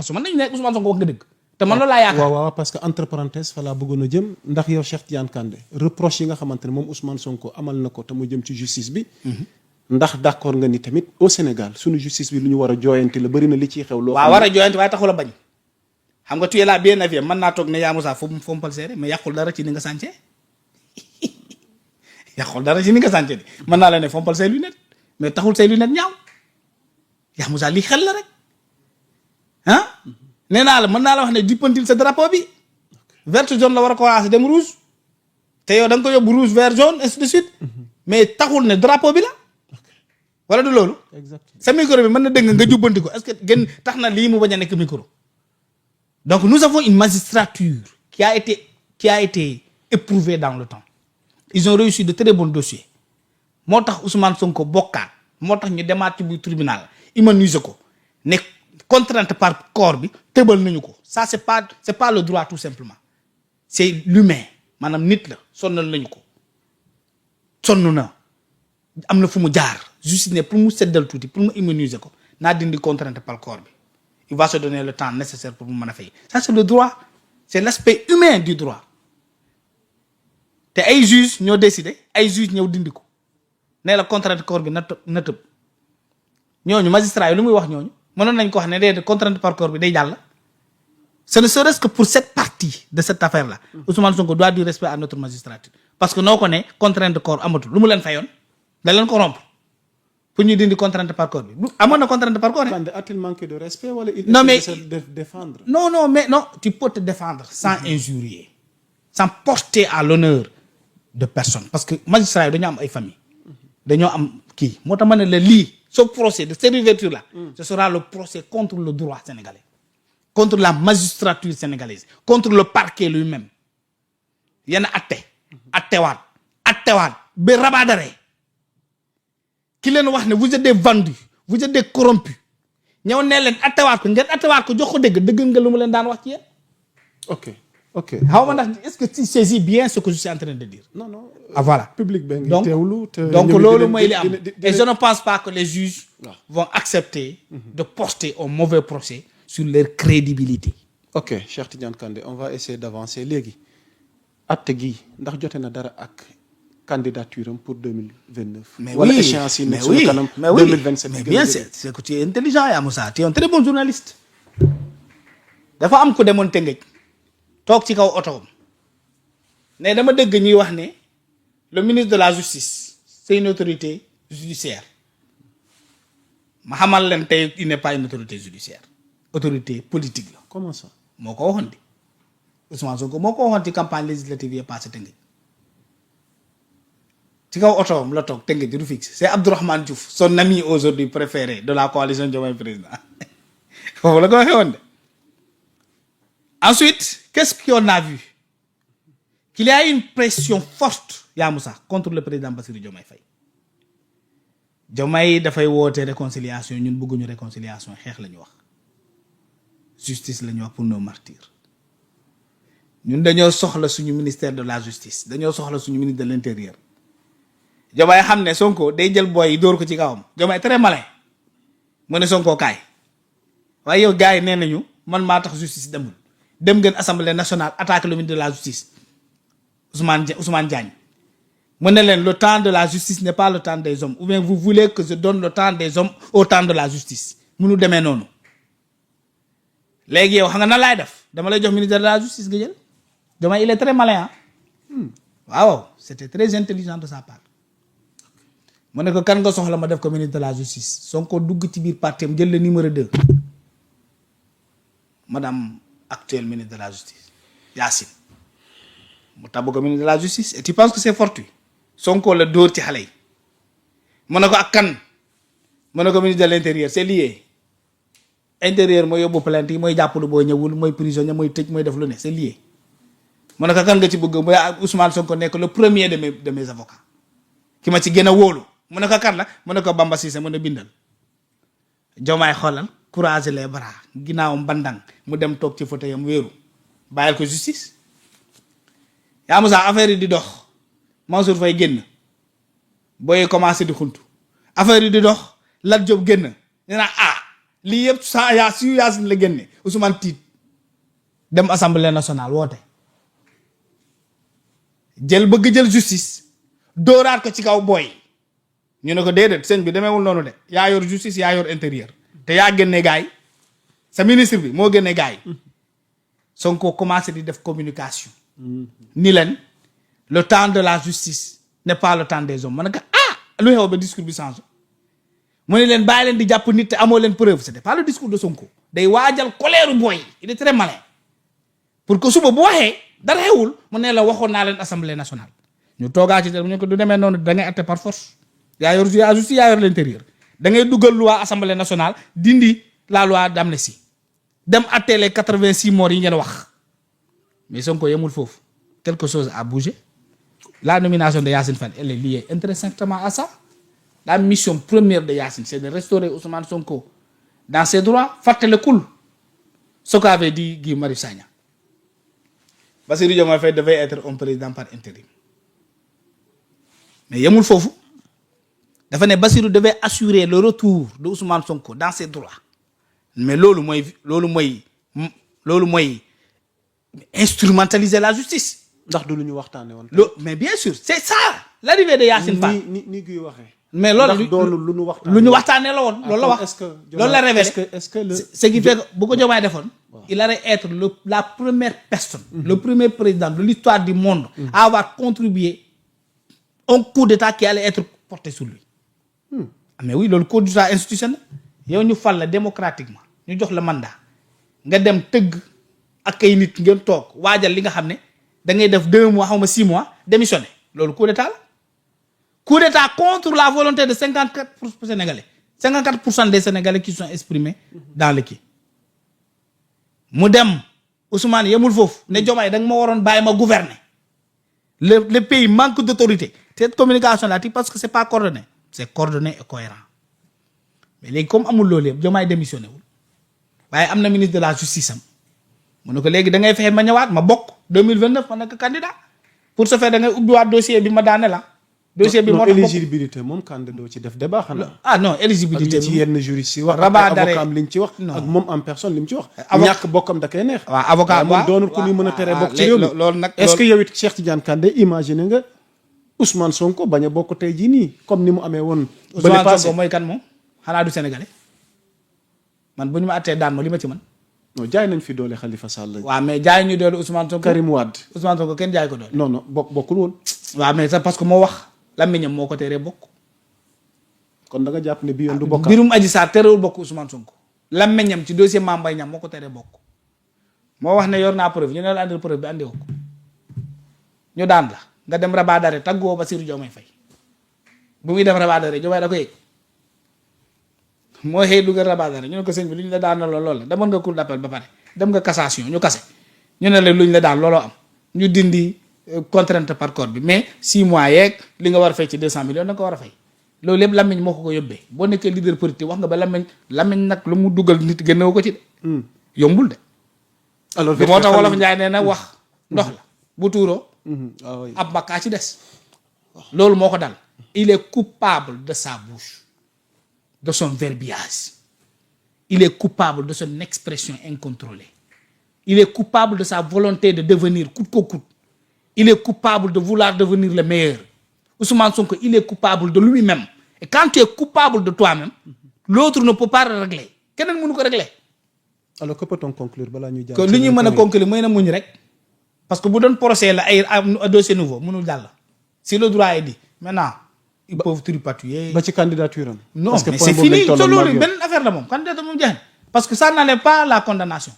parce que man nañu ne Ousmane Sonko wax nga dëgg te man loolu laa yaakaar. waaw parce que entre parenthèse fa laa bëggoon a jëm ndax yow Cheikh Tidiane Kandé reproche yi nga xamante ne moom Ousmane Sonko amal na ko te mu jëm ci justice bi. ndax d'accord nga ni tamit au Sénégal suñu justice bi lu ñu war a jooyanti la bëri na li ciy xew. loo waaw war a jooyanti waaye taxul a bañ. xam nga tu es là bien avié mën naa toog ne yaa Moussa foofu fompal seere mais yàqul dara ci ni nga sàncee yàqul dara ci ni nga sàncee de mën naa la ne fompal say lunette mais taxul say lunette ñaaw yaa Moussa lii xel la rek ah nee naa la mën naa la wax ne dippantil sa drapeau bi vert jaune la war a commencé dem rouge te yow da nga ko yóbbu rouge vert jaune ainsi de suite mais taxul ne drapeau bi la wala du loolu. exactement sa micro bi mën na dëgg nga jubbanti ko est-ce que gën tax na lii mu bañ a nekk micro. Donc nous avons une magistrature qui a été éprouvée dans le temps. Ils ont réussi de très bons dossiers. moo tax Ousmane Sonko bokkaat moo tax ñu demaat ci bu tribunal immuniser ko ne contrainte par corps bi tëbal nañu ko ça c'est pas le droit tout simplement c'est l'humain maanaam nit la sonnal nañu ko sonn na am na fu mu jaar justice ne pour mu seddal tuuti pour mu immuniser ko naa dindi contrainte par corps bi il va se donner le temps nécessaire pour mu mën a fay ça c'est le droit c'est l'aspect humain du droit te ay juges ñoo décidé ay juges ñëw dindi ko nee la contrainte corps bi na tëb ñooñu magistrat yi lu muy wax ñooñu mënoon nañ ko wax ne déedéet contrainte par corps bi day jàll. Ce ne serait-ce que pour cette partie de cette affaire là Ousmane Sonko doit du respect à notre magistrature parce que noo ko ne contrainte de corps amatul lu mu leen fayoon da leen ko rompre pour ñu dindi contrainte par corps bi amoon na contrainte par corps. a-t-il manqué de respect wala il non mais essaie de se défendre. non mais non tu peux te défendre sans injurier sans porter à l'honneur de personne parce que magistrat yi dañoo am ay famille dañoo am kii moo tax ma ne la lii ce procès de cette ouverture là ce sera le procès contre le droit sénégalais contre la magistrature sénégalaise contre le parquet lui-même yenn attewaat ba rabadaree ki leen wax ne vous êtes des vendus vous êtes des corrompus ñëw ne leen attewaat ko ngeen attewaat ko jox ko dëgg nga lu mu leen daan wax ci yéen. ok xaw ma ndax est-ce que tu saisis bien ce que je suis en train de dire. non ah voilà public ba ngi donc teewlu te donc loolu mooy li am et je ne pense pas que les juges vont accepter de porter un mauvais procès sur leur crédibilité. ok Cheikh Tidiane Kandé on va essayer d'avancer léegi atte gi ndax jote na dara ak candidature am pour 2029. mais wala oui échéance yi nekk mais suñu kanam. mais oui 2027 mais bien c'est que tu es intelligent yaa Moussa tu es un très bon journaliste. dafa am ku demoon Tëngéej toog ci kaw oto ne dama dégg ñuy wax ne le ministre de la justice c'est une autorité judiciaire ma xamal leen tey il n'est pas une autorité judiciaire autorité politique la. comment ça. moo ko waxoon di Ousmane Sonko moo ko waxoon ci campagne législative yi passé Tëngéej ci kaw otoom la toog Tëngéej du fixe c'est Abdourahmane Diouf son ami aujourd'hui préféré de la coalition Diomaye Président foofu la ko waxee woon de. Ensuite, qu'est-ce qu'on a vu? Qu'il y a une pression forte, yaa Moussa, contre le président Bassirou Diomaye Faye. Diomaye dafay woote réconciliation ñun bëgguñu réconciliation xeex la ñu wax justice la ñu wax pour nos martyrs ñun dañoo soxla suñu ministère de la justice dañoo soxla suñu ministre de l'intérieur. Diomaye xam ne Sonko day jël booy yi dóor ko ci kawam Diomaye très malin mu ne Sonko kaay waaye yow gars yi nee nañu man maa tax justice demul. dem ngeen assemblée nationale attaque le ministre de la justice Ousmane Diagne mu ne leen le temps de la justice n'est pas le temps des hommes ou bien vous voulez que je donne le temps des hommes au temps de la justice munu demee noonu léegi yow xam nga nan laay def dama lay jox ministre de la justice nga jël dama il est très malin waaw c'était très intelligent de sa part mu ne ko kan nga soxla ma def ko ministre de la justice Sonko dugg ci biir parti am jël le numéro 2 madame actuel ministre de la justice Yacine mu tabb ko ministre de la justice et tu penses que c'est fortuit Sonko la dóor ci xale yi mu ne ko ak kan mu ne ko ministre de l'intérieur c'est lié intérieur mooy yóbbu plainte yi mooy jàppalu boo ñëwul mooy prisonnier mooy tëj mooy def lu ne c'est lié mu ne ko kan nga ci bëgg mooy Ousmane Sonko nekk le premier de mes avocats ki ma ci gën a wóolu mu ne ko kan la mu ne ko Bamba Cissé mu ne bindal Diomaye xoolal croiser les bras ginnaawam bandang mu dem toog ci fauteuil am wéeru bàyyil ko justice yaa Moussa affaire yi di dox Mansour Faye génn booy commencé di xuntu affaire yi di dox Lat Diop génn nee naa lii yëpp su Yacine la génne Ousmane tiit dem assemblée nationale woote bëgg jël justice dóoraat ko ci kaw booy ñu ne ko déedéet sëñ bi demeewul noonu de yaa yor justice yaa yor intérieur te yaa génne gaay sa ministre bi moo génne gaay Sonko commencé di def communication ni leen le temps de la justice n'est pas le temps des hommes ma ne ko lu xew ba discours bi changé mu ne leen bàyyi leen di jàpp nit te amoo leen preuve c'était pas le discours de Sonko day waajal colère booy il est très malin pour que suba bu waxee dara xewul mu ne la waxoon naa leen assemblée nationale ñu toogaa ci ñu ko du demee noonu da ngay atte par force yaa yor justice yaa yor l'intérieur da ngay dugal loi assemblée nationale dindi la loi d'amnistie dem atte les 86 morts yi ngeen wax mais Sonko yemul foofu quelque chose a bougé la nomination de Yacine Fall elle est liée intrinsèquement à ça. La mission première de Yacine, c'est de restaurer Ousmane Sonko dans ses droits. Fàttalikul ce qu'avait dit Guy Marius Sagna. Bassirou Diomaye Faye devait être un président par intérim. Mais yemul foofu dafa ne Bassirou devait assurer le retour de Ousmane Sonko dans ses droits. Mais loolu mooy instrumentaliser la justice. ndax du lu ñu waxtaanee woon. Mais bien sûr c'est ça l'arrivée de Yacine Fall. ni Guy waxee. mais loolu lu ñu waxtaanee la woon loolu la wax. loolu la révélé est-ce que ce qui fait que bu ko Diomaye defoon. il allait être la première personne. le premier président de l'histoire du monde. à avoir contribué un coup d'état qui allait être porté sur lui. mais oui loolu coup d'état institutionnel. yow ñu fal la démocratiquement ñu jox la mandat nga dem tëgg ak ay nit ngeen toog waajal li nga xam ne da ngay def 2 mois xaw ma 6 mois démissionné loolu coup d'état la. Coup d'état contre la volonté de 54% Sénégalais. 54% des Sénégalais qui sont exprimés dans le kii. mu dem Ousmane yemul foofu ne Diomaye da nga ma waroon bàyyi ma gouverner. Le pays manque d'autorité. Cette communication là parce que c'est pas coordonné. C'est coordonné et cohérent. mais léegi comme amul loolu yëpp Diomaye démissionné wul waaye am na ministre de la justice am mu ne ko léegi da ngay fexe ma ñëwaat ma bokk 2029 ma nekk candidat pour ce faire da ngay ubbiwaat dossier bi ma daane la. dossier bi moo tax éligibilité moom candidat doo ci def débat xanaa. non éligibilité ak li ci yenn juristes yi wax. rabat d'arrêt avocat am li ñu ci wax. ak moom en personne li mu ci wax. avocat ñàkk bokkam da koy neex. waaw avocat moom doonul ku ñuy mën a teree bokk ci réew mi. loolu nag est-ce que yow it Cheikh Tidiane Kandé imaginer nga Ousmane Sonko bañ a bokk tey jii nii comme ni mu amee woon. Ousmane Sonko mooy kan moom xanaa du sénégalais man bu ñu ma attee daan ma li ma ci man non jaay nañ fi doole Khalifa Sall. waaw mais jaay ñu doole Ousmane Sonko. Karim Wade. Ousmane Sonko kenn jaay ko doole. non bokkul woon. waaw mais c'est parce que moo wax làmmiñam moo ko teree bokk. kon da nga jàpp ne bii yoon du bokk. mbirum Adji Sarr terewul bokk Ousmane Sonko. làmmiñam ci dossier Mame Mbaye Niang moo ko teree bokk. moo wax ne yor naa preuve ñu ne la andil preuve bi andi woo ko ñu daan la nga dem rabat d'arrêt tàggoo Bassirou Diomaye Faye bu muy dem rabat d'arrêt Diomaye da ko yëg moo xëy dugal rabat d'arrêt ñu ne ko sëñ bi lu ñu la daan lool la demoon nga cour d'appel ba pare dem nga cassation ñu kase ñu ne la lu ñu la daan looloo am ñu dindi contrainte par corps bi mais 6 mois yeeg li nga war a fay ci 200 millions da nga ko war a fay loolu lépp làmmiñ moo ko yóbbee boo nekkee leader politique wax nga ba làmmiñ nag lu mu dugal nit génnewu ko ci de yombul de alors moo tax wolof Njaay nee na wax ndox la bu tuuroo ab bakkaa ci des loolu moo ko dal il est coupable de sa bouche de son verbiage il est coupable de son expression incontrôlée il est coupable de sa volonté de devenir coûte que coûte il est coupable de vouloir devenir le meilleur Ousmane Sonko il est coupable de lui-même et quand tu es coupable de toi-même l'autre ne peut pas le régler keneen mënu ko régler alors que peut-on conclure balaa ñuy jàll que li ñuy mën a conclure mooy na muñ rek parce que bu doon procès la ay dossier nouveau mënul jàll si le droit est dit maintenant ils peuvent tripatouiller ba ci candidature am. non parce que mais point c'est boobu lañ fini tolloon loolu mag yow. benn affaire la moom candidature moom jeex na parce que ça n'enlève pas la condamnation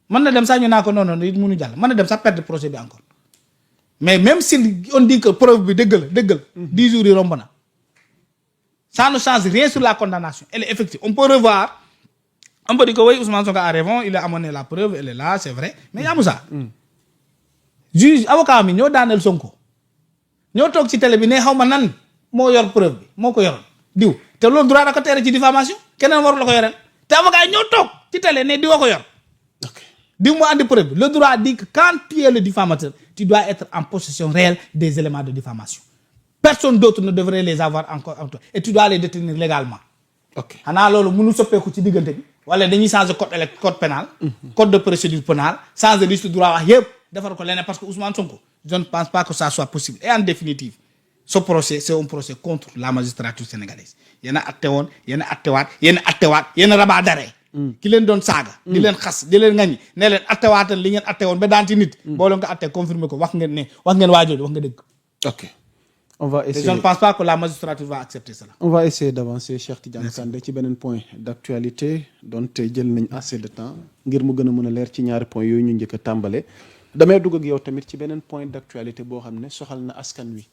mën na dem sax ñu naa ko non non it mënu jàll mën na dem sax perdre projet bi encore mais même si on dit que preuve bi dëgg la 10 jours yi romb na ça ne change rien sur la condamnation elle est effective on peut revoir on peut dire que oui Ousmane Sonko a raison il a amené la preuve elle est là c'est vrai mais yaamu ça juge avocat mi ñoo daaneel Sonko ñoo toog ci télé bi ne xaw ma nan moo yor preuve bi moo ko yoroon diw te loolu droit da ko tere ci diffamation keneen waru la ko yoreel te avocat yi ñoo toog ci télé ne diwa ko yor diw mu andi preuve bi le droit dit que quand tu es le diffamateur tu dois être en possession réelle des éléments de diffamation personne d'autre ne devrait les avoir encore en toi et tu dois les détenir légalement ok xanaa loolu mënu soppeeku ci diggante bi wala dañuy changer code pénal code de procédure pénale changer liste droit wax yëpp defar ko leneen parce que Ousmane Sonko je ne pense pas que ça soit possible et en définitive ce procès c'est un procès contre la magistrature sénégalaise yéen a atte woon yéen a attewaat yéen a rabat d'arrêt ki leen doon saaga di leen xas di leen ŋaññi ne leen attewaatal li ngeen atte woon ba daan ci nit boo leen ko attee confirmer ko wax ngeen waajooju wax nga dëgg ok on va essayer je ne pense pas que la magistrature va accepter cela on va essayer d'avancer Cheikh Tidiane Kandé ci beneen point d'actualité donte jël nañ assez de temps ngir mu gën a mën a leer ci ñaari point yooyu ñu njëkk a tàmbale damay dugg ak yow tamit ci beneen point d'actualité boo xam ne soxal na askan wi